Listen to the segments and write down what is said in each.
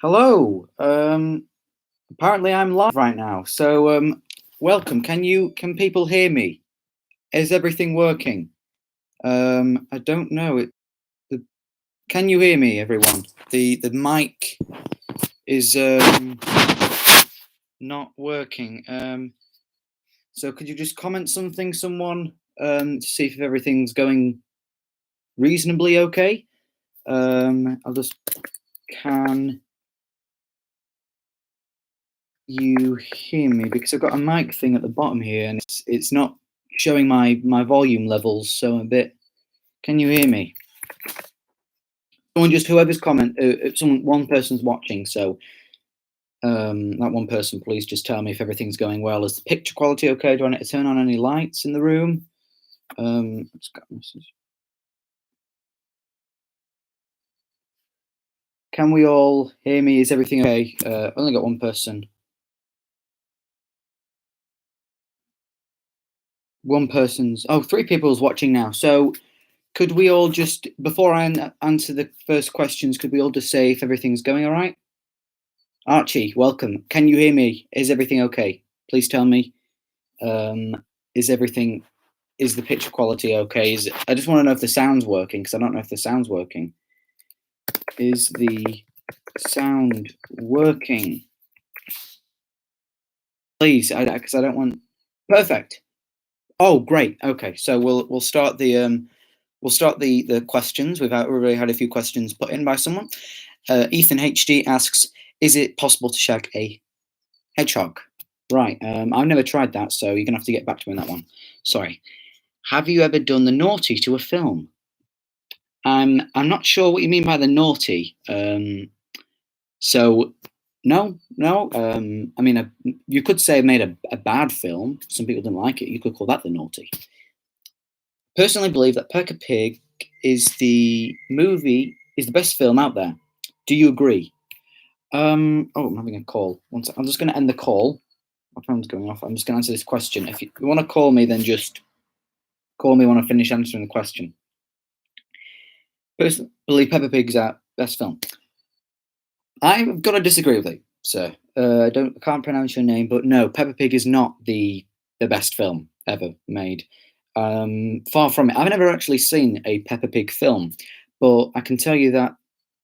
Hello. Apparently I'm live right now. So welcome. Can people hear me? Is everything working? I don't know. The, can you hear me, everyone? The mic is not working. So could you just comment something, someone, to see if everything's going reasonably okay? I'll just can you hear me, because I've got a mic thing at the bottom here and it's not showing my volume levels, so I'm a bit. Can you hear me? Someone, just whoever's one person's watching, so that one person, please just tell me if everything's going well. Is the picture quality okay? Do I need to turn on any lights in the room? Just got a message. Can we all hear me? Is everything okay? Only got one person. Three people's watching now. So could we all just, before I answer the first questions, could we all just say if everything's going all right? Archie, welcome. Can you hear me? Is everything okay? Please tell me. Is the picture quality okay? I just want to know if the sound's working, because I don't know if the sound's working. Is the sound working? Please, because I don't want. Perfect. Oh, great. Okay, so we'll start the questions. We've already had a few questions put in by someone. Ethan HD asks, "Is it possible to shag a hedgehog?" Right. I've never tried that, so you're gonna have to get back to me on that one. Sorry. Have you ever done the naughty to a film? I'm not sure what you mean by the naughty. So no. I mean, you could say I made a bad film. Some people didn't like it. You could call that the naughty. Personally, believe that Peppa Pig is the best film out there. Do you agree? I'm having a call. One sec. I'm just going to end the call. My phone's going off. I'm just going to answer this question. If you want to call me, then just call me when I finish answering the question. Personally, believe Peppa Pig's our best film. I'm going to disagree with you, sir. I can't pronounce your name, but no, Peppa Pig is not the best film ever made. Far from it. I've never actually seen a Peppa Pig film, but I can tell you that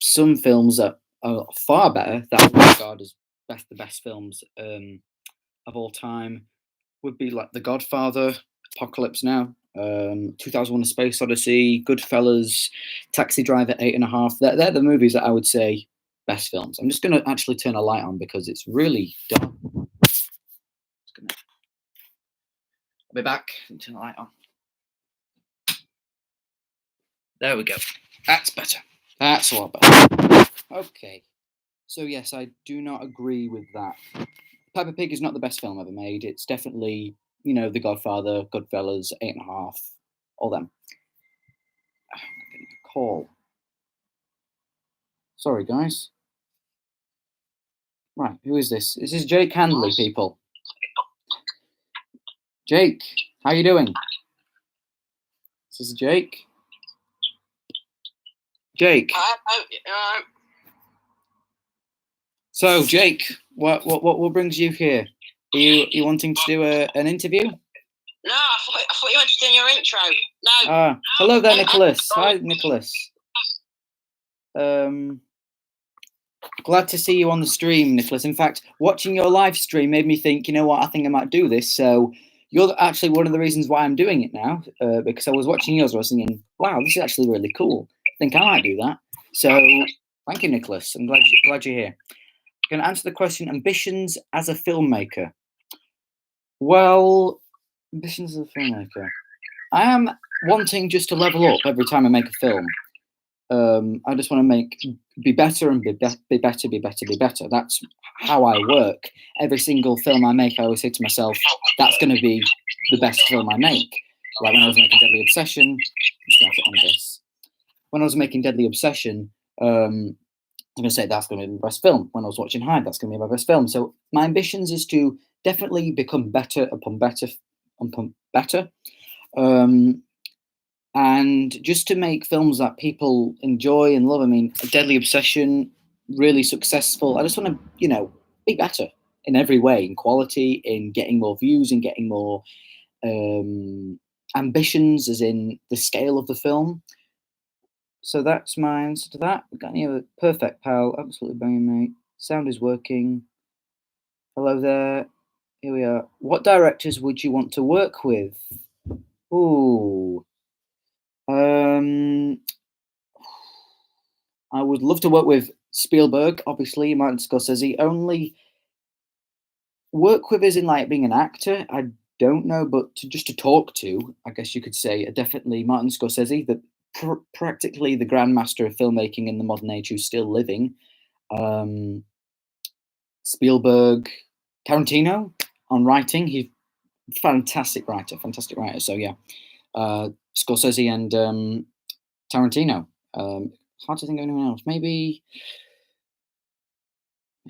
some films that are far better, that I would regard as the best films of all time, would be like The Godfather, Apocalypse Now, 2001: A Space Odyssey, Goodfellas, Taxi Driver, 8.5. They're the movies that I would say best films. I'm just going to actually turn a light on because it's really dark. I'll be back and turn the light on. There we go. That's better. That's a lot better. Okay. So yes, I do not agree with that. Peppa Pig is not the best film ever made. It's definitely, The Godfather, Goodfellas, 8.5, all them. I'm getting a call. Sorry, guys. Right, who is this? This is Jake Handley, people. Jake, how you doing? This is Jake. Jake. So, Jake, what brings you here? Are you wanting to do an interview? No, I thought you wanted to do your intro. No. Hello there, Nicholas. Hi, Nicholas. Glad to see you on the stream, Nicholas. In fact, watching your live stream made me think, you know what, I think I might do this. So you're actually one of the reasons why I'm doing it now, because I was watching yours. I was thinking, wow, this is actually really cool. I think I might do that. So thank you, Nicholas. I'm glad you're here. I'm going to answer the question, ambitions as a filmmaker. Well, ambitions as a filmmaker. I am wanting just to level up every time I make a film. I just want to be better and be better. That's how I work. Every single film I make, I always say to myself, that's going to be the best film I make. Like when I was making Deadly Obsession, when I was making Deadly Obsession, I'm going to say that's going to be the best film. When I was watching Hyde, that's going to be my best film. So my ambitions is to definitely become better upon better. And just to make films that people enjoy and love. I mean, Deadly Obsession really successful. I just want to, be better in every way, in quality, in getting more views, in getting more ambitions, as in the scale of the film. So that's my answer to that. Got any other perfect, pal? Absolutely banging, mate. Sound is working. Hello there. Here we are. What directors would you want to work with? Ooh. Um, I would love to work with Spielberg, obviously, Martin Scorsese. Only work with as in like being an actor. I don't know, but just to talk to, I guess you could say, definitely Martin Scorsese, the practically the grandmaster of filmmaking in the modern age, who's still living. Um, Spielberg, Tarantino on writing. He's fantastic writer, fantastic writer. So yeah, Scorsese and Tarantino. Hard to think of anyone else. Maybe.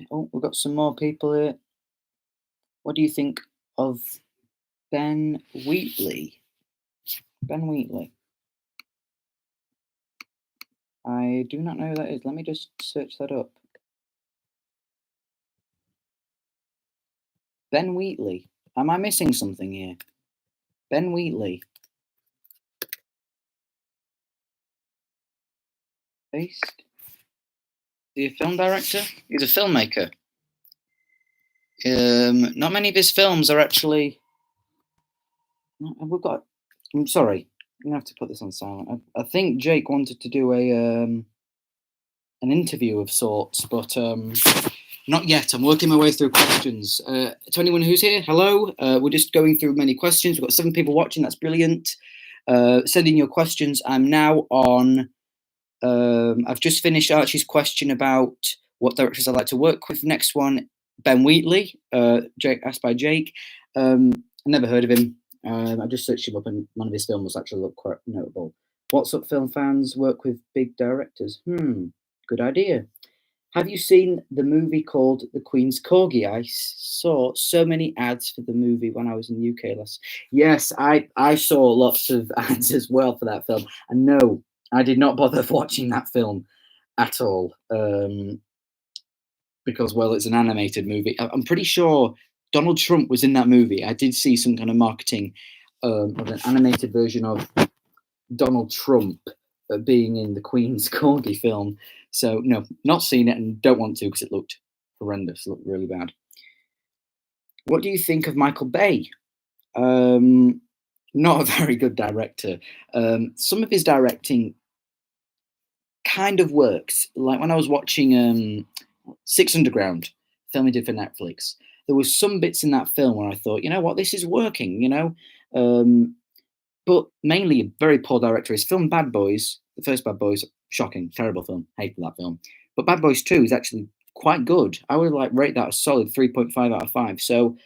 Oh, we've got some more people here. What do you think of Ben Wheatley? Ben Wheatley. I do not know who that is. Let me just search that up. Ben Wheatley. Am I missing something here? Ben Wheatley. Based. Is he a film director? He's a filmmaker. Not many of his films are actually. We've got. I'm sorry. I'm gonna have to put this on silent. I think Jake wanted to do an interview of sorts, but not yet. I'm working my way through questions. To anyone who's here, hello. We're just going through many questions. We've got 7 people watching. That's brilliant. Send in your questions. I'm now on. I've just finished Archie's question about what directors I'd like to work with. Next one, Ben Wheatley. Jake asked by Jake. I never heard of him. I just searched him up, and one of his films actually looked quite notable. What's up, film fans? Work with big directors. Good idea. Have you seen the movie called The Queen's Corgi? I saw so many ads for the movie when I was in the UK last. Yes, I saw lots of ads as well for that film. And no, I did not bother watching that film at all, because, well, it's an animated movie. I'm pretty sure Donald Trump was in that movie. I did see some kind of marketing of an animated version of Donald Trump being in the Queen's Corgi film. So no, not seen it and don't want to because it looked horrendous. It looked really bad. What do you think of Michael Bay? Not a very good director. Some of his directing kind of works. Like when I was watching Six Underground, film he did for Netflix, there was some bits in that film where I thought, you know what, this is working. But mainly a very poor director. His film Bad Boys, the first Bad Boys, shocking, terrible film. Hated that film. But Bad Boys 2 is actually quite good. I would rate that a solid 3.5 out of 5. So,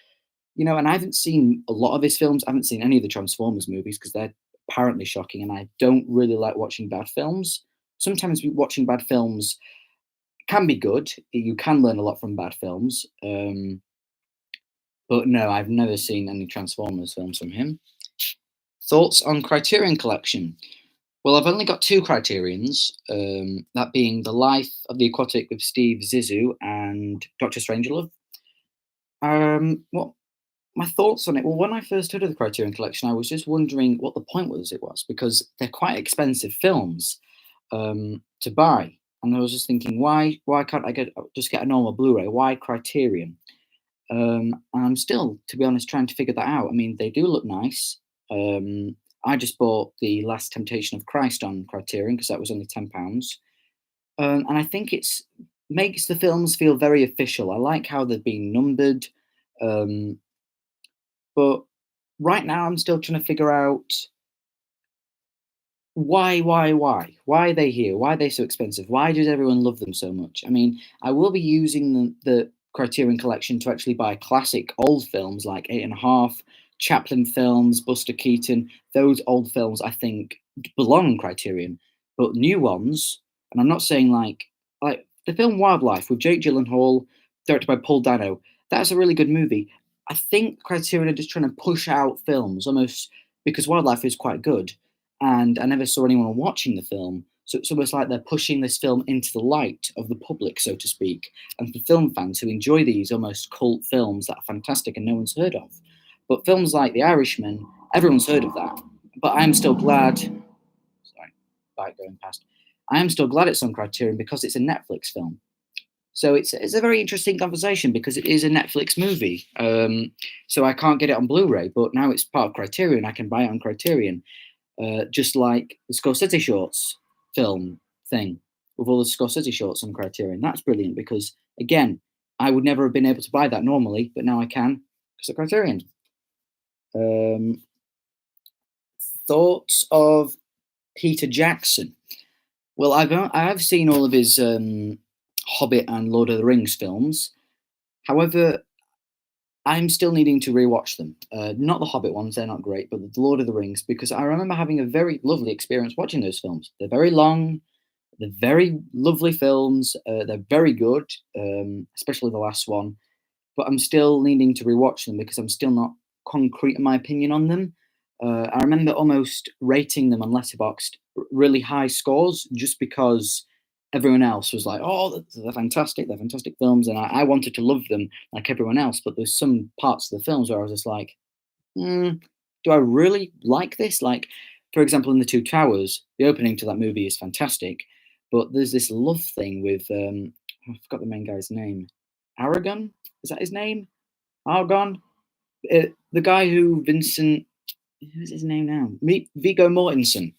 and I haven't seen a lot of his films. I haven't seen any of the Transformers movies because they're apparently shocking, and I don't really like watching bad films. Sometimes watching bad films can be good. You can learn a lot from bad films. But no, I've never seen any Transformers films from him. Thoughts on Criterion Collection? Well, I've only got 2 Criterions, that being The Life of the Aquatic with Steve Zissou and Dr. Strangelove. What my thoughts on it? Well, when I first heard of the Criterion Collection, I was just wondering what the point was. Because they're quite expensive films to buy, and I was just thinking, why can't I just get a normal Blu-ray? Why Criterion? And I'm still, to be honest, trying to figure that out. I mean, they do look nice. I just bought The Last Temptation of Christ on Criterion because that was only £10. And I think it's makes the films feel very official. I like how they've been numbered. But right now I'm still trying to figure out why are they here? Why are they so expensive? Why does everyone love them so much? I mean, I will be using the Criterion Collection to actually buy classic old films like Eight and a Half, Chaplin films, Buster Keaton. Those old films I think belong on Criterion, but new ones, and I'm not saying like the film Wildlife with Jake Gyllenhaal, directed by Paul Dano. That's a really good movie. I think Criterion are just trying to push out films almost because Wildlife is quite good, and I never saw anyone watching the film. So it's almost like they're pushing this film into the light of the public, so to speak, and for film fans who enjoy these almost cult films that are fantastic and no one's heard of. But films like The Irishman, everyone's heard of that. But I'm still glad. Sorry, bike going past. I am still glad it's on Criterion because it's a Netflix film. So it's a very interesting conversation because it is a Netflix movie. So I can't get it on Blu-ray, but now it's part of Criterion. I can buy it on Criterion, just like the Scorsese shorts film thing with all the Scorsese shorts on Criterion. That's brilliant because again, I would never have been able to buy that normally, but now I can because of Criterion. Um, Thoughts of Peter Jackson? Well, I've seen all of his Hobbit and Lord of the Rings films. However, I'm still needing to rewatch them. Not the Hobbit ones; they're not great, but the Lord of the Rings, because I remember having a very lovely experience watching those films. They're very long, they're very lovely films. They're very good, especially the last one. But I'm still needing to rewatch them because I'm still not concrete in my opinion on them. I remember almost rating them on Letterboxd really high scores just because everyone else was like, "Oh, they're fantastic films," and I wanted to love them like everyone else. But there's some parts of the films where I was just like, "Do I really like this?" Like, for example, in The Two Towers, the opening to that movie is fantastic, but there's this love thing with I forgot the main guy's name. Aragon, is that his name? Argon, the guy who Vincent. Who's his name now? Viggo Mortensen.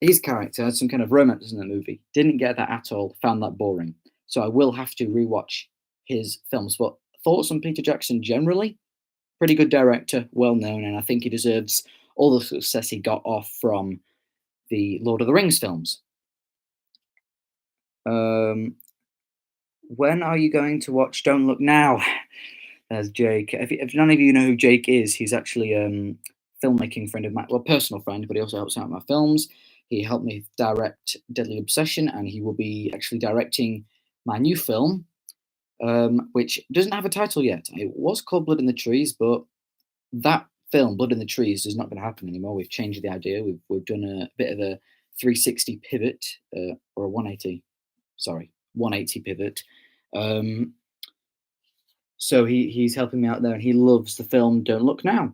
His character had some kind of romance in the movie. Didn't get that at all. Found that boring. So I will have to rewatch his films. But thoughts on Peter Jackson generally? Pretty good director, well known, and I think he deserves all the success he got off from the Lord of the Rings films. When are you going to watch Don't Look Now? There's Jake. If none of you know who Jake is, he's actually filmmaking friend of mine, well, personal friend, but he also helps out in my films. He helped me direct Deadly Obsession, and he will be actually directing my new film, which doesn't have a title yet. It was called Blood in the Trees, but that film, Blood in the Trees, is not going to happen anymore. We've changed the idea. We've done a bit of a 360 pivot, or a 180, sorry, 180 pivot. So he's helping me out there, and he loves the film Don't Look Now.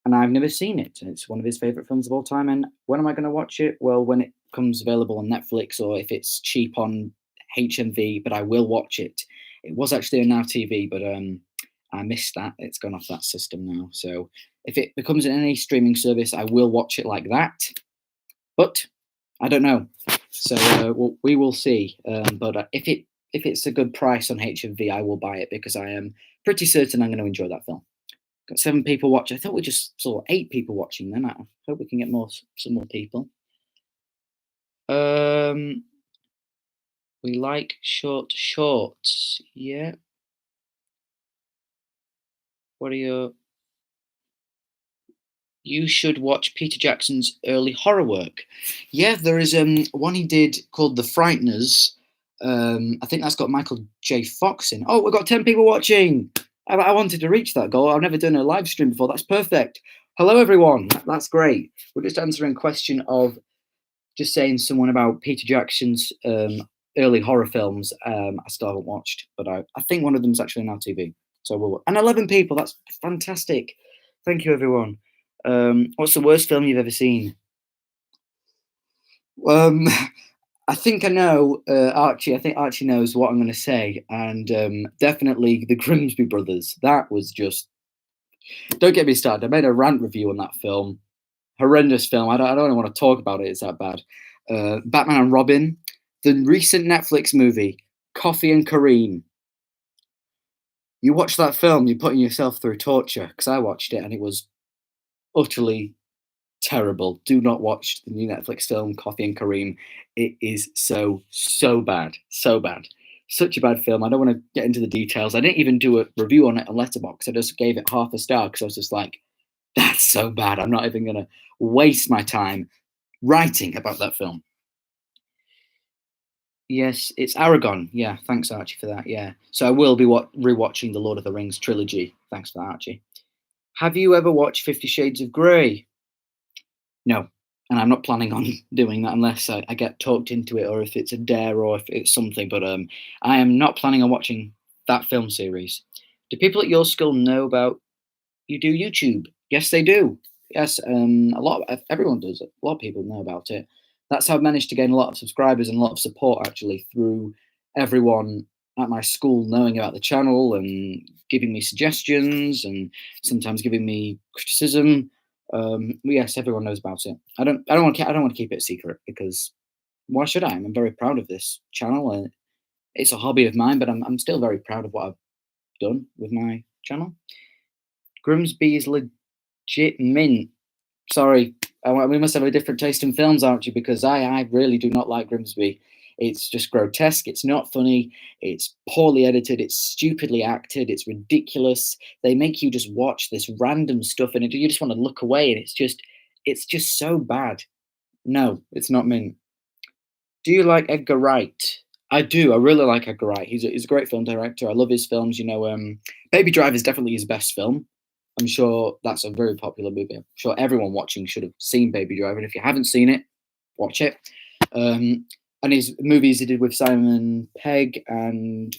And I've never seen it. It's one of his favorite films of all time. And when am I going to watch it? Well, when it comes available on Netflix or if it's cheap on HMV, but I will watch it. It was actually on Now TV, but I missed that. It's gone off that system now. So if it becomes in any streaming service, I will watch it like that. But I don't know. So we will see. But if it's a good price on HMV, I will buy it because I am pretty certain I'm going to enjoy that film. Got 7 people watching. I thought we just saw 8 people watching. Then I hope we can get some more people. We like short shorts. Yeah. What are your? You should watch Peter Jackson's early horror work. Yeah, there is one he did called The Frighteners. I think that's got Michael J. Fox in. Oh, we've got 10 people watching. I wanted to reach that goal. I've never done a live stream before. That's perfect. Hello, everyone. That's great. We're just answering a question of just saying someone about Peter Jackson's early horror films. I still haven't watched, but I think one of them is actually on TV. So and 11 people. That's fantastic. Thank you, everyone. What's the worst film you've ever seen? I think I know, Archie. I think Archie knows what I'm going to say, and definitely the Grimsby Brothers. That was just. Don't get me started. I made a rant review on that film. Horrendous film. I don't want to talk about it. It's that bad. Batman and Robin, the recent Netflix movie, Coffee and Kareem. You watch that film, you're putting yourself through torture because I watched it and it was utterly terrible. Do not watch the new Netflix film Coffee and Kareem. It is so bad, so bad. Such a bad film. I don't want to get into the details. I didn't even do a review on it on Letterboxd. I just gave it half a star because I was just like, that's so bad. I'm not even going to waste my time writing about that film. Yes, it's Aragon. Yeah, thanks, Archie, for that. Yeah. So I will be rewatching the Lord of the Rings trilogy. Thanks for that, Archie. Have you ever watched 50 Shades of Grey? No. and I'm not planning on doing that unless I get talked into it, or if it's a dare, or if it's something. But I am not planning on watching that film series. Do people at your school know about you do YouTube? Yes, they do. Yes, everyone does. A lot of people know about it. That's how I've managed to gain a lot of subscribers and a lot of support actually through everyone at my school knowing about the channel and giving me suggestions and sometimes giving me criticism. Yes, everyone knows about it. I don't want to. I don't want to keep it a secret because why should I? I'm very proud of this channel, and it's a hobby of mine. But I'm still very proud of what I've done with my channel. Grimsby is legit mint. Sorry, we must have a different taste in films, aren't you? Because I really do not like Grimsby. It's just grotesque. It's not funny. It's poorly edited. It's stupidly acted. It's ridiculous. They make you just watch this random stuff, and you just want to look away. And it's just so bad. No, it's not mint. Do you like Edgar Wright? I do. I really like Edgar Wright. He's a great film director. I love his films. Baby Driver is definitely his best film. I'm sure that's a very popular movie. I'm sure everyone watching should have seen Baby Driver. And if you haven't seen it, watch it. And his movies he did with Simon Pegg and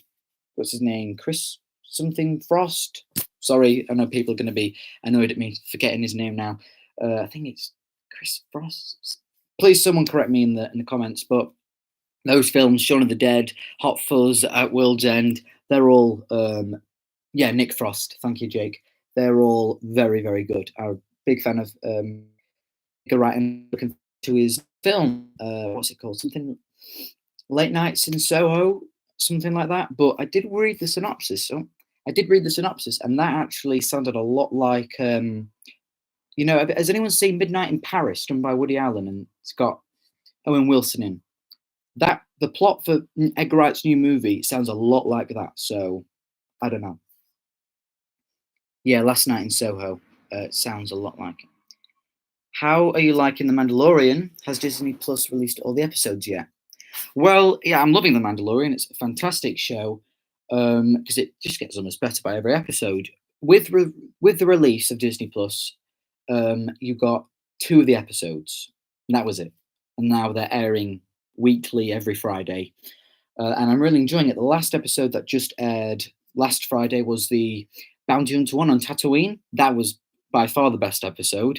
what's his name? Chris something Frost. Sorry, I know people are going to be annoyed at me forgetting his name now. I think it's Chris Frost. Please, someone correct me in the comments. But those films, Shaun of the Dead, Hot Fuzz, At World's End, they're all, yeah, Nick Frost. Thank you, Jake. They're all very, very good. I'm a big fan of Edgar Wright and looking to his film. What's it called? Something Late Nights in Soho, something like that. But I did read the synopsis. So I did read the synopsis, and that actually sounded a lot like, has anyone seen Midnight in Paris, done by Woody Allen, and it's got Owen Wilson in? That the plot for Edgar Wright's new movie sounds a lot like that. So I don't know. Yeah, Last Night in Soho sounds a lot like it. How are you liking The Mandalorian? Has Disney Plus released all the episodes yet? Well, yeah, I'm loving The Mandalorian. It's a fantastic show because it just gets almost better by every episode. With the release of Disney Plus, you got 2 of the episodes, and that was it. And now they're airing weekly every Friday, and I'm really enjoying it. The last episode that just aired last Friday was the Bounty Hunter one on Tatooine. That was by far the best episode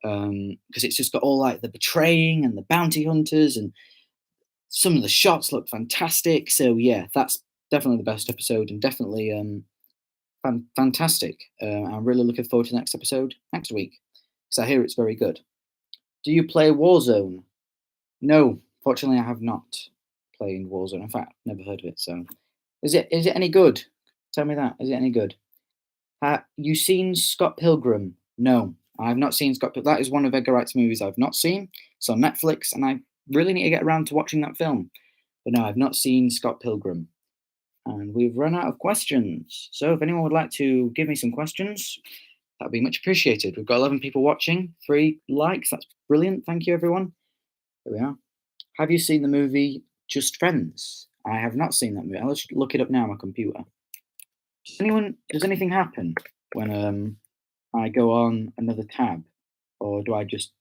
because it's just got all like the betraying and the bounty hunters, and some of the shots look fantastic. So yeah, that's definitely the best episode, and definitely fantastic. I'm really looking forward to the next episode next week because I hear it's very good. Do you play Warzone? No, fortunately, I have not played Warzone. In fact, never heard of it. So, is it any good? Tell me that. Is it any good? You seen Scott Pilgrim? No, I have not seen Scott Pilgrim. That is one of Edgar Wright's movies I've not seen. It's on Netflix, and I really need to get around to watching that film. But no, I've not seen Scott Pilgrim. And we've run out of questions. So if anyone would like to give me some questions, that would be much appreciated. We've got 11 people watching, 3 likes. That's brilliant. Thank you, everyone. There we are. Have you seen the movie Just Friends? I have not seen that movie. I'll just look it up now on my computer. Does anything happen when I go on another tab? Or do I just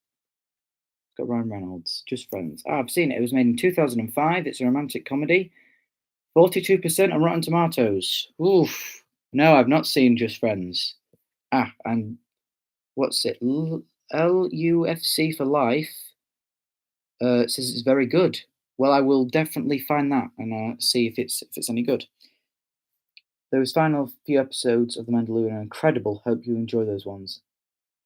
got Ryan Reynolds, Just Friends? I've seen it. It was made in 2005. It's a romantic comedy. 42% on Rotten Tomatoes. Oof. No, I've not seen Just Friends. And what's it? LUFC for Life says it's very good. Well, I will definitely find that and see if it's any good. Those final few episodes of The Mandalorian are incredible. Hope you enjoy those ones.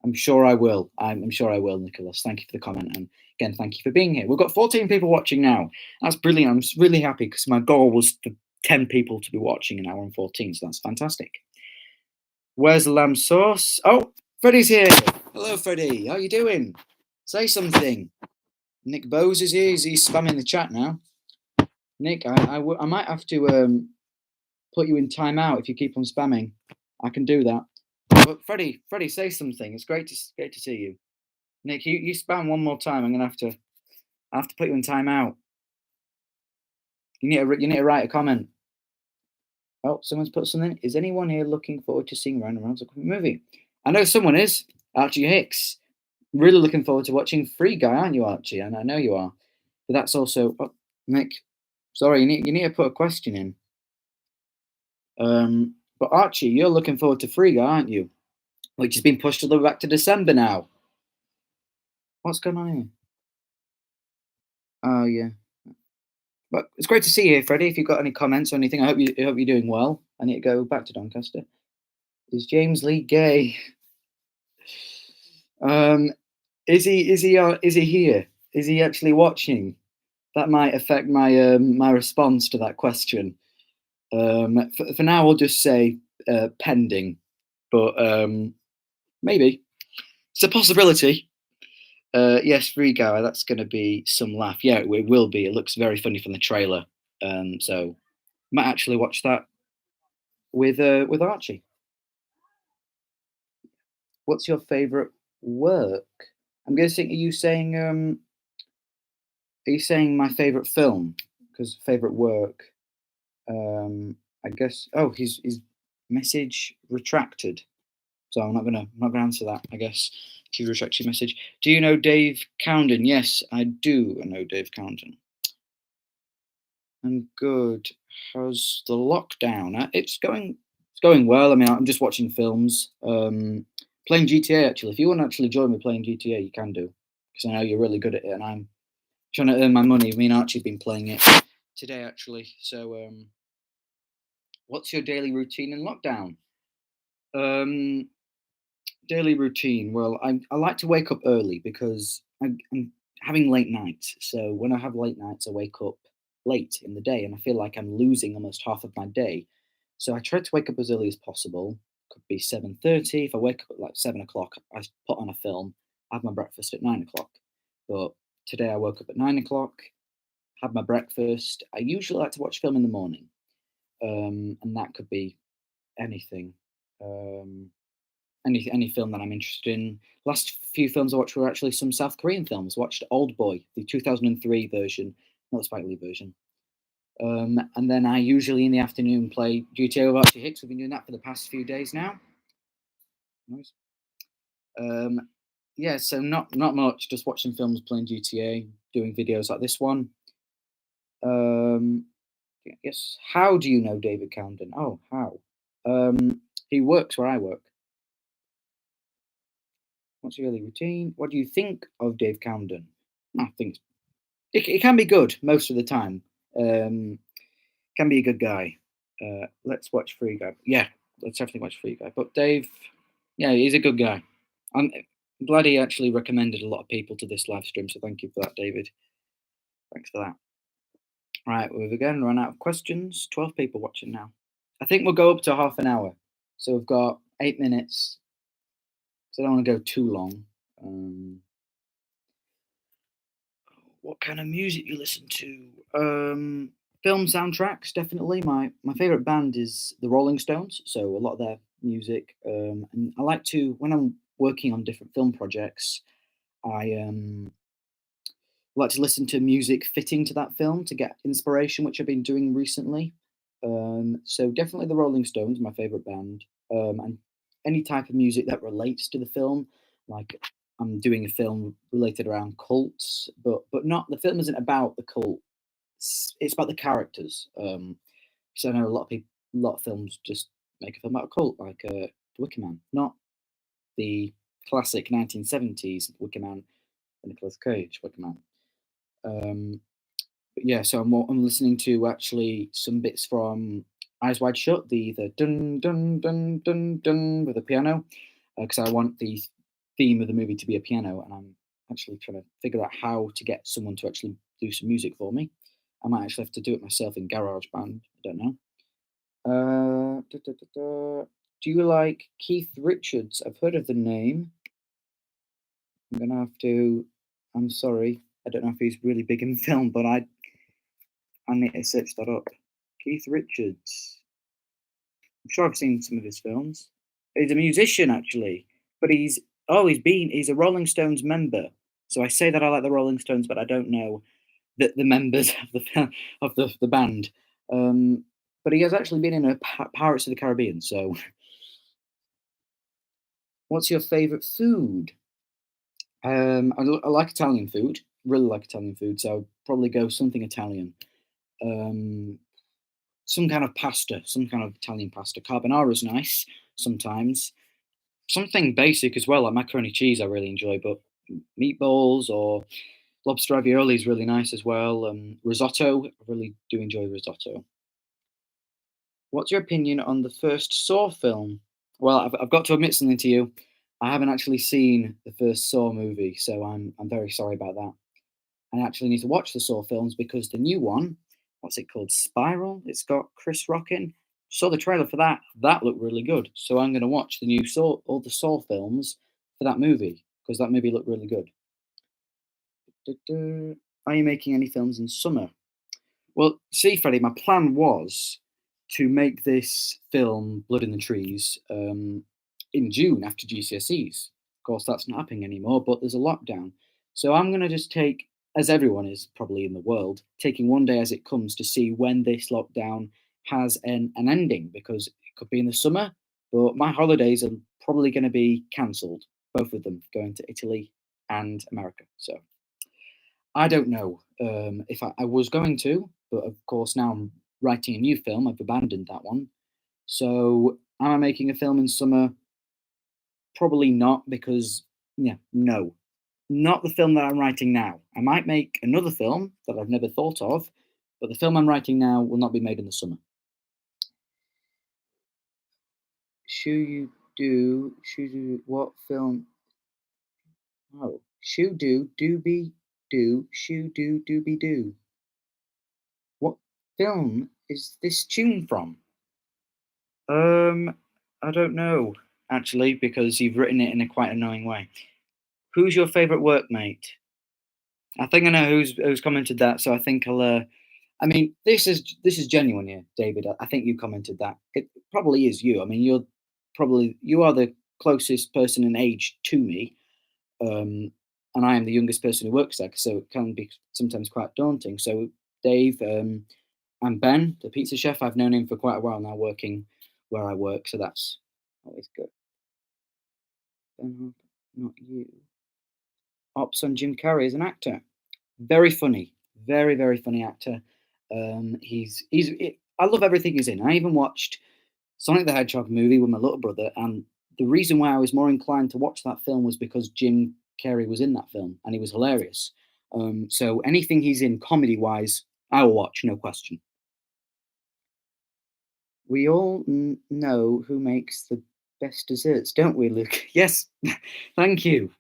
I'm sure I will. I'm sure I will, Nicholas. Thank you for the comment. And again, thank you for being here. We've got 14 people watching now. That's brilliant. I'm really happy because my goal was for 10 people to be watching, and now we're on 14, so that's fantastic. Where's the lamb sauce? Oh, Freddie's here. Hello, Freddie. How you doing? Say something. Nick Bowes is here. He's spamming the chat now. Nick, I might have to put you in timeout if you keep on spamming. I can do that. But Freddie, say something. It's great to see you. Nick, you spam one more time. I'm gonna have to put you in timeout. You need to write a comment. Oh, someone's put something. Is anyone here looking forward to seeing Ryan Reynolds' movie? I know someone is. Archie Hicks. Really looking forward to watching Free Guy, aren't you, Archie? And I know you are. But that's also oh, Nick. Sorry, you need to put a question in. But Archie, you're looking forward to Free Guy, aren't you? Which has been pushed all the way back to December now. What's going on here? Oh yeah. But it's great to see you, Freddie. If you've got any comments or anything, I hope you're doing well. I need to go back to Doncaster. Is James Lee gay? Um, is he here? Is he actually watching? That might affect my response to that question. For now, I'll just say pending, but maybe it's a possibility. Yes, Free Guy. That's going to be some laugh. Yeah, it will be. It looks very funny from the trailer. So might actually watch that with Archie. What's your favorite work? I'm guessing. Are you saying my favorite film? Because favorite work. I guess. Oh, his message retracted. So I'm not gonna answer that. I guess to retract your message. Do you know Dave Cowden? Yes, I do know Dave Cowden. I'm good. How's the lockdown? It's going well. I mean, I'm just watching films. Playing GTA actually. If you want to actually join me playing GTA, you can do because I know you're really good at it, and I'm trying to earn my money. Me and Archie have been playing it today actually. So, what's your daily routine in lockdown? Um, Daily routine. Well, I like to wake up early because I'm having late nights. So when I have late nights, I wake up late in the day, and I feel like I'm losing almost half of my day. So I try to wake up as early as possible. Could be 7:30. If I wake up at like 7 o'clock, I put on a film, have my breakfast at 9 o'clock. But today I woke up at 9 o'clock, had my breakfast. I usually like to watch film in the morning, and that could be anything. Um, any film that I'm interested in. Last few films I watched were actually some South Korean films. Watched Old Boy, the 2003 version, not the Spike Lee version. And then I usually in the afternoon play GTA with Archie Hicks. We've been doing that for the past few days now. Nice. Um, yeah, so not much. Just watching films, playing GTA, doing videos like this one. Um, yes. How do you know David Camden? Oh, how? He works where I work. What's your daily routine? What do you think of Dave Camden? I think it can be good most of the time. Um, can be a good guy. Let's watch Free Guy. Yeah, let's definitely watch Free Guy. But Dave, yeah, he's a good guy. I'm glad he actually recommended a lot of people to this live stream. So thank you for that, David. Thanks for that. Right, we've again run out of questions. 12 people watching now. I think we'll go up to half an hour. So we've got 8 minutes. So I don't want to go too long. What kind of music you listen to? Film soundtracks, definitely. My favorite band is the Rolling Stones, so a lot of their music. And I like to when I'm working on different film projects, I like to listen to music fitting to that film to get inspiration, which I've been doing recently. So definitely the Rolling Stones, my favorite band, and any type of music that relates to the film. Like I'm doing a film related around cults, but not the film isn't about the cult. It's about the characters. So I know a lot of people, a lot of films just make a film about a cult, like The Wicker Man, not the classic 1970s Wicker Man, the Nicolas Cage Wicker Man. Um, but yeah, so I'm listening to actually some bits from Eyes Wide Shut, the dun dun dun dun dun with the piano, because I want the theme of the movie to be a piano, and I'm actually trying to figure out how to get someone to actually do some music for me. I might actually have to do it myself in GarageBand. I don't know. Do you like Keith Richards? I've heard of the name. I'm gonna have to. I'm sorry. I don't know if he's really big in film, but I need to search that up. Keith Richards. I'm sure I've seen some of his films. He's a musician actually, but he's a Rolling Stones member. So I say that I like the Rolling Stones, but I don't know the members of the band. Um, but he has actually been in a Pirates of the Caribbean. So, what's your favorite food? I like Italian food. Really like Italian food, so I'd probably go something Italian. Um, some kind of pasta, some kind of Italian pasta. Carbonara is nice sometimes. Something basic as well, like macaroni cheese, I really enjoy. But meatballs or lobster ravioli is really nice as well. Risotto, I really do enjoy risotto. What's your opinion on the first Saw film? Well, I've got to admit something to you. I haven't actually seen the first Saw movie, so I'm very sorry about that. I actually need to watch the Saw films because the new one, what's it called? Spiral. It's got Chris Rock in. Saw the trailer for that. That looked really good. So I'm going to watch the new Saw, all the Saw films for that movie because that movie looked really good. Du-du. Are you making any films in summer? Well, see, Freddie, my plan was to make this film, Blood in the Trees, in June after GCSEs. Of course, that's not happening anymore, but there's a lockdown. So I'm going to just take, as everyone is probably in the world, taking one day as it comes to see when this lockdown has an ending, because it could be in the summer, but my holidays are probably going to be cancelled, both of them, going to Italy and America. So I don't know if I was going to, but of course now I'm writing a new film. I've abandoned that one. So am I making a film in summer? Probably not, because yeah, no, not the film that I'm writing now. I might make another film that I've never thought of, but the film I'm writing now will not be made in the summer. Should you what film? Oh, shoe do doobie do shoe do doobie do. What film is this tune from? Um, I don't know actually, because you've written it in a quite annoying way. Who's your favourite workmate? I think I know who's commented that, so I think I'll. I mean, this is genuine here, David. I think you commented that. It probably is you. I mean, you are the closest person in age to me, um, and I am the youngest person who works there, so it can be sometimes quite daunting. So, Dave, and Ben, the pizza chef, I've known him for quite a while now, working where I work, so that's always good. Ben Harper, not you. Ops on Jim Carrey as an actor. Very funny, very funny actor. I love everything he's in. I even watched Sonic the Hedgehog movie with my little brother, and the reason why I was more inclined to watch that film was because Jim Carrey was in that film, and he was hilarious. So anything he's in comedy wise, I will watch, no question. We all know who makes the best desserts, don't we, Luke? Yes, thank you.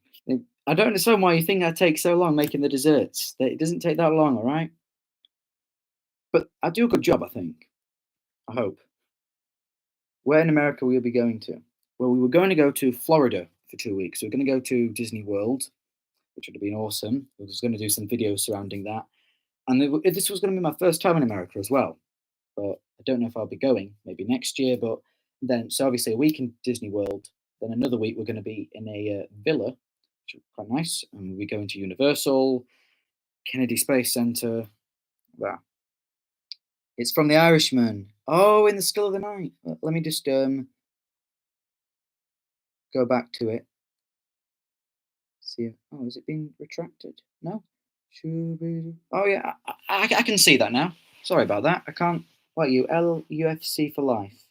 I don't understand why you think I take so long making the desserts. It doesn't take that long, all right? But I do a good job, I think. I hope. Where in America will you be going to? Well, we were going to go to Florida for 2 weeks. We are going to go to Disney World, which would have been awesome. I was going to do some videos surrounding that. And this was going to be my first time in America as well. But I don't know if I'll be going, maybe next year. But then, so obviously a week in Disney World, then another week we're going to be in a villa, which is quite nice. And we'll be going to Universal, Kennedy Space Center. Wow. It's from The Irishman. Oh, in the still of the night. Let me just go back to it. See. Oh, is it being retracted? No. Oh yeah, I can see that now. Sorry about that. I can't. What you? LUFC for life.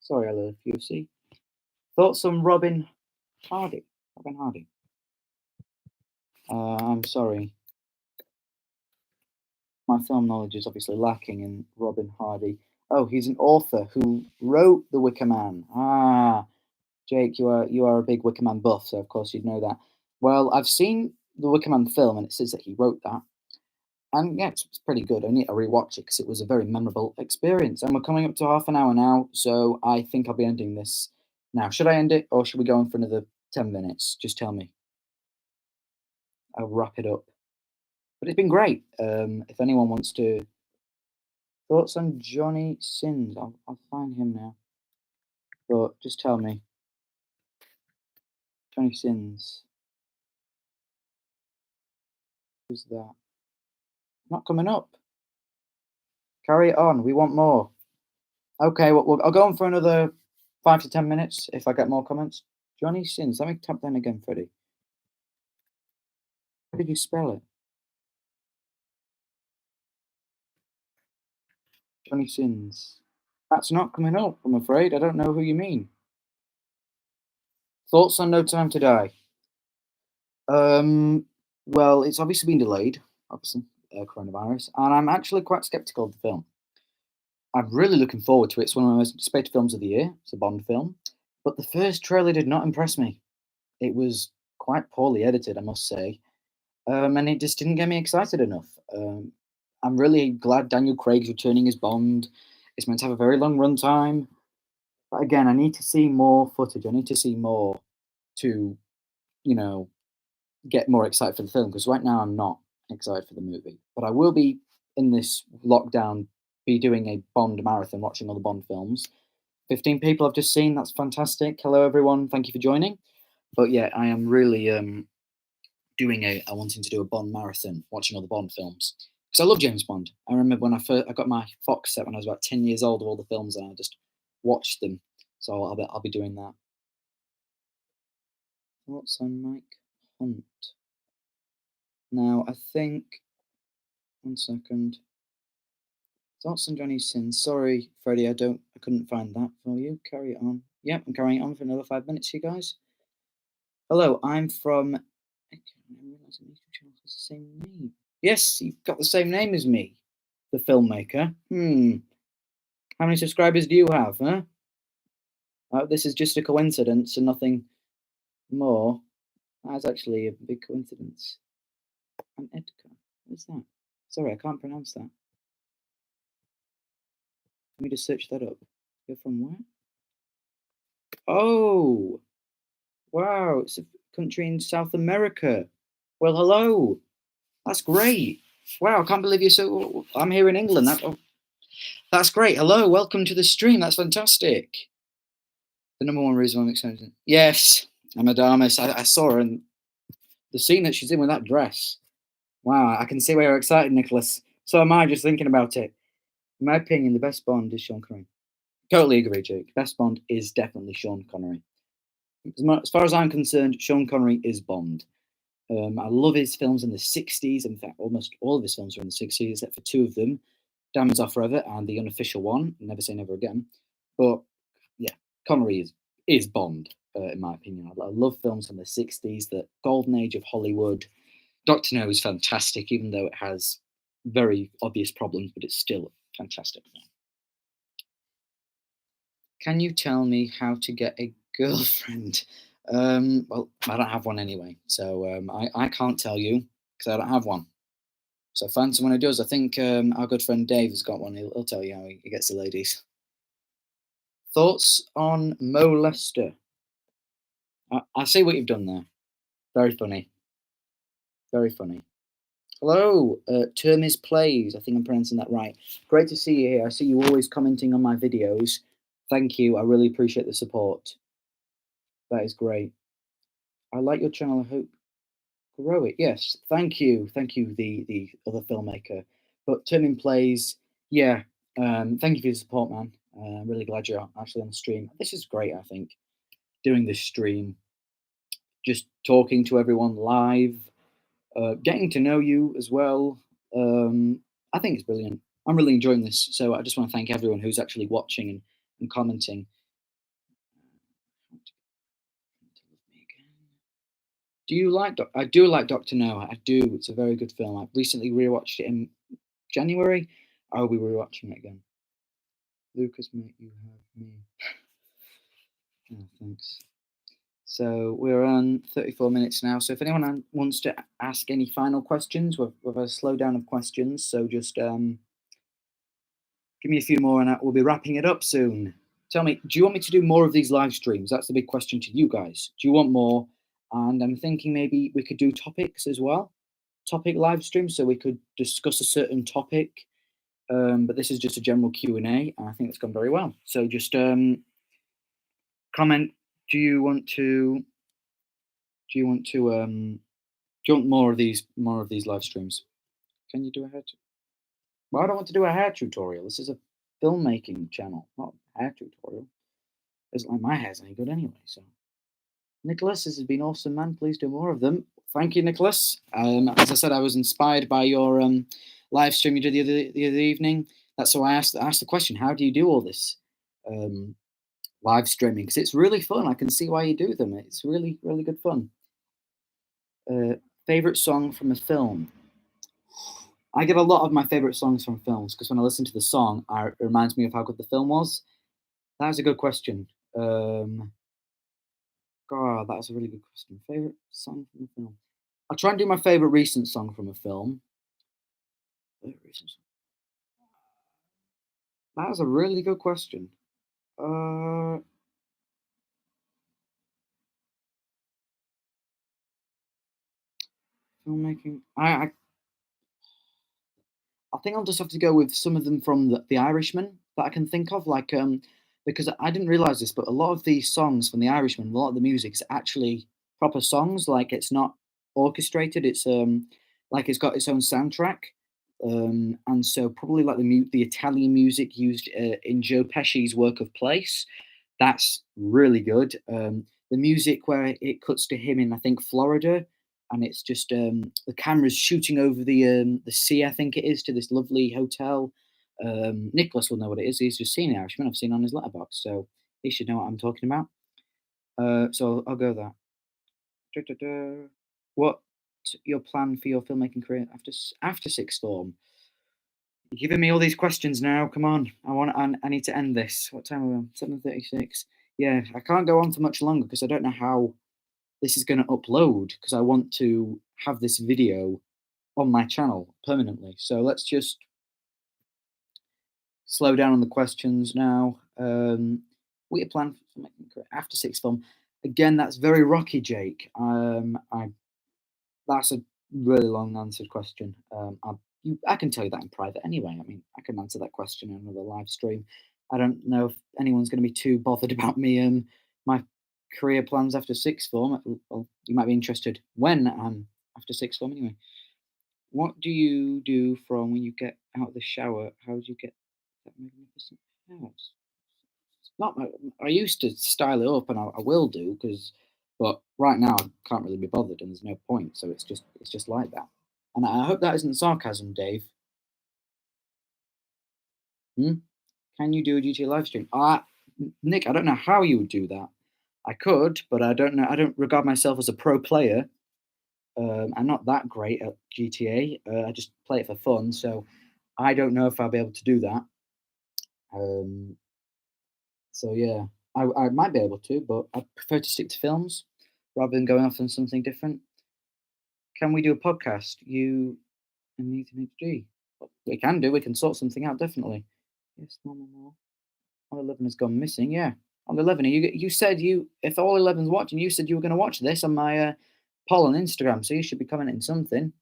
Sorry, LUFC. Thoughts on Robin Hardy? Robin Hardy. I'm sorry. My film knowledge is obviously lacking in Robin Hardy. Oh, he's an author who wrote The Wicker Man. Ah, Jake, you are a big Wicker Man buff, so of course you'd know that. Well, I've seen the Wicker Man film, and it says that he wrote that, and yeah, it's pretty good. I need to rewatch it because it was a very memorable experience. And we're coming up to half an hour now, so I think I'll be ending this now. Should I end it, or should we go on for another 10 minutes? Just tell me. I'll wrap it up. But it's been great. If anyone wants to thoughts on Johnny Sins, I'll find him now. But just tell me, Johnny Sins. Who's that? Not coming up. Carry it on. We want more. Okay, well, I'll go on for another 5 to 10 minutes if I get more comments. Johnny Sins. Let me tap them again, Freddie. How did you spell it? Johnny Sins. That's not coming up, I'm afraid. I don't know who you mean. Thoughts on No Time to Die? Um, well, it's obviously been delayed, obviously, coronavirus, and I'm actually quite skeptical of the film. I'm really looking forward to it. It's one of my most anticipated films of the year. It's a Bond film. But the first trailer did not impress me. It was quite poorly edited, I must say. And it just didn't get me excited enough. I'm really glad Daniel Craig's returning as Bond. It's meant to have a very long runtime. But again, I need to see more footage. I need to see more to, you know, get more excited for the film, because right now I'm not excited for the movie. But I will be in this lockdown, be doing a Bond marathon, watching all the Bond films. 15 people I've just seen. That's fantastic. Hello, everyone. Thank you for joining. But yeah, I am really doing I wanting to do a Bond marathon, watching all the Bond films because I love James Bond. I remember when I got my Fox set when I was about 10 years old of all the films, and I just watched them. So I'll be doing that. Thoughts on Mike Hunt? Now I think 1 second. Thoughts on Johnny Sins? Sorry, Freddie, I couldn't find that for you. Carry on. Yep, I'm carrying on for another 5 minutes, you guys. Hello, I'm from. I can't realise that YouTube channel has the same name. Yes, you've got the same name as me, the filmmaker. How many subscribers do you have, huh? This is just a coincidence and nothing more. That's actually a big coincidence. I'm Edgar. What's that? Sorry, I can't pronounce that. Let me just search that up. You're from where? Oh, wow, it's a country in South America. Well, hello. That's great. Wow, I can't believe you're so. I'm here in England. That's great. Hello, welcome to the stream. That's fantastic. The number one reason I'm excited. Yes, I'm Adamus. I saw her and the scene that she's in with that dress. Wow, I can see why you're excited, Nicholas. So am I, just thinking about it. In my opinion, the best Bond is Sean Connery. Totally agree, Jake. Best Bond is definitely Sean Connery. As far as I'm concerned, Sean Connery is Bond. I love his films in the 60s. In fact, almost all of his films are in the 60s, except for two of them, Diamonds Are Forever and the unofficial one, Never Say Never Again. But yeah, Connery is Bond, in my opinion. I love films from the 60s, the golden age of Hollywood. Doctor No is fantastic, even though it has very obvious problems, but it's still a fantastic film. Can you tell me how to get a girlfriend? Well, I don't have one anyway, so I can't tell you because I don't have one. So find someone who does. I think our good friend Dave has got one. He'll tell you how he gets the ladies. Thoughts on Mo Lester? I see what you've done there. Very funny. Very funny. Hello, Termis Plays. I think I'm pronouncing that right. Great to see you here. I see you always commenting on my videos. Thank you. I really appreciate the support. That is great. I like your channel. I hope grow it. Yes. Thank you. Thank you, the other filmmaker. But Termin Plays, yeah. Thank you for your support, man. I'm really glad you're actually on the stream. This is great, I think. Doing this stream, just talking to everyone live, getting to know you as well. I think it's brilliant. I'm really enjoying this. So I just want to thank everyone who's actually watching and commenting. Do you like? I do like Doctor No. I do. It's a very good film. I recently rewatched it in January. I'll be rewatching it again. Lucas, mate, you have me. Oh, thanks. So we're on 34 minutes now. So if anyone wants to ask any final questions, we've a slowdown of questions. So just give me a few more and we'll be wrapping it up soon. Tell me, do you want me to do more of these live streams? That's the big question to you guys. Do you want more? And I'm thinking maybe we could do topics as well. Topic live stream, so we could discuss a certain topic. But this is just a general Q&A, and I think it's gone very well. So just comment. Do you want more of these live streams? Can you do a hair? Well, I don't want to do a hair tutorial. This is a filmmaking channel, not a hair tutorial. It's like my hair's any good anyway. So, Nicholas, this has been awesome, man. Please do more of them. Thank you, Nicholas. As I said, I was inspired by your live stream you did the other evening. That's why I asked the question: how do you do all this um, live streaming? Because it's really fun. I can see why you do them. It's really really good fun. Favorite song from a film? I get a lot of my favorite songs from films because when I listen to the song, it reminds me of how good the film was. That was a good question. God, that was a really good question. Favorite song from a film? I'll try and do my favorite recent song from a film. Favorite recent song. That was a really good question. Uh, filmmaking. I think I'll just have to go with some of them from the Irishman that I can think of, like because I didn't realize this, but a lot of the songs from the Irishman, a lot of the music is actually proper songs. Like it's not orchestrated. It's like it's got its own soundtrack. And so probably like the Italian music used in Joe Pesci's Work of Place, that's really good. The music where it cuts to him in I think Florida, and it's just the camera's shooting over the sea. I think it is to this lovely hotel. Nicholas will know what it is. He's just seen it. Irishman. I've seen on his letterbox, so he should know what I'm talking about. So I'll go that. Da-da-da. What your plan for your filmmaking career after sixth form? You're giving me all these questions now. Come on, I need to end this. What time are we on? 7:36. Yeah, I can't go on for much longer because I don't know how this is going to upload because I want to have this video on my channel permanently. So let's just slow down on the questions now. What your plan for making career after sixth form? Again, that's very rocky, Jake. That's a really long answered question. I can tell you that in private anyway. I mean, I can answer that question in another live stream. I don't know if anyone's going to be too bothered about me and my career plans after sixth form. Well, you might be interested when I'm after sixth form anyway. What do you do from when you get out of the shower? How do you get that magnificent house? Not I used to style it up, and I will do but right now I can't really be bothered, and there's no point. So it's just like that. And I hope that isn't sarcasm, Dave. Hmm? Can you do a GTA live stream? Nick, I don't know how you would do that. I could, but I don't know. I don't regard myself as a pro player. I'm not that great at GTA. I just play it for fun, so I don't know if I'll be able to do that. Um, so yeah, I might be able to, but I prefer to stick to films rather than going off on something different. Can we do a podcast? You and me to G. We can do. We can sort something out. Definitely. Yes, no, no, no. All 11 has gone missing. Yeah, all 11. You said if all 11's watching, you said you were going to watch this on my poll on Instagram, so you should be commenting something.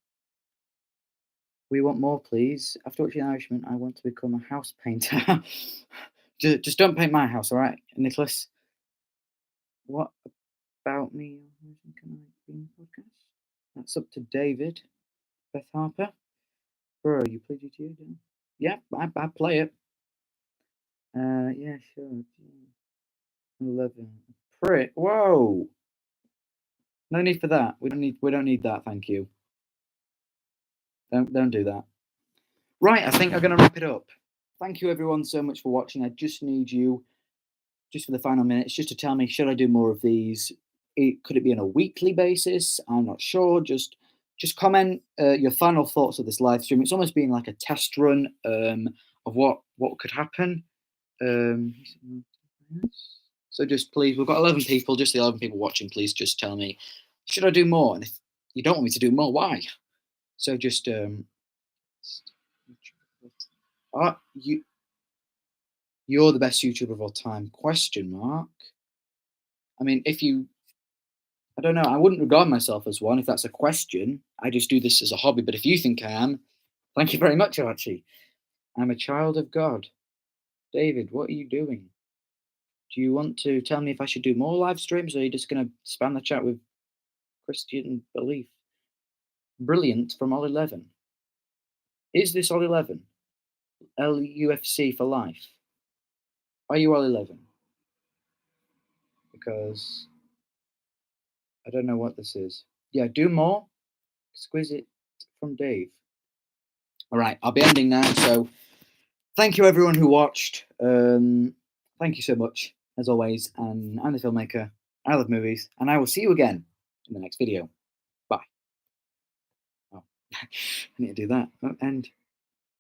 We want more, please. After watching Irishman, I want to become a house painter. just don't paint my house, all right, Nicholas? What about me? Can I be in the podcast? That's up to David. Beth Harper. Bro, you play GTA? Yeah, I play it. Yeah, sure. 11. Prick. Whoa. No need for that. We don't need that, thank you. Don't do that. Right, I think I'm gonna wrap it up. Thank you everyone so much for watching. I just need you just for the final minutes, just to tell me, should I do more of these? Could it be on a weekly basis? I'm not sure. Just comment your final thoughts of this live stream. It's almost been like a test run of what could happen. Um, so just please, we've got 11 people, just the 11 people watching. Please just tell me, should I do more? And if you don't want me to do more, why? So just you you're the best YouTuber of all time? Question mark. I mean, I don't know. I wouldn't regard myself as one if that's a question. I just do this as a hobby. But if you think I am, thank you very much, Archie. I'm a child of God. David, what are you doing? Do you want to tell me if I should do more live streams, or are you just going to spam the chat with Christian belief? Brilliant from All 11. Is this All 11? LUFC for life. Are you All 11? Because I don't know what this is. yeah, do more. Squeeze it from Dave. All right, I'll be ending now. So thank you everyone who watched. Thank you so much as always. And I'm the filmmaker. I love movies, and I will see you again in the next video. Bye. Oh, I need to do that. Oh, end.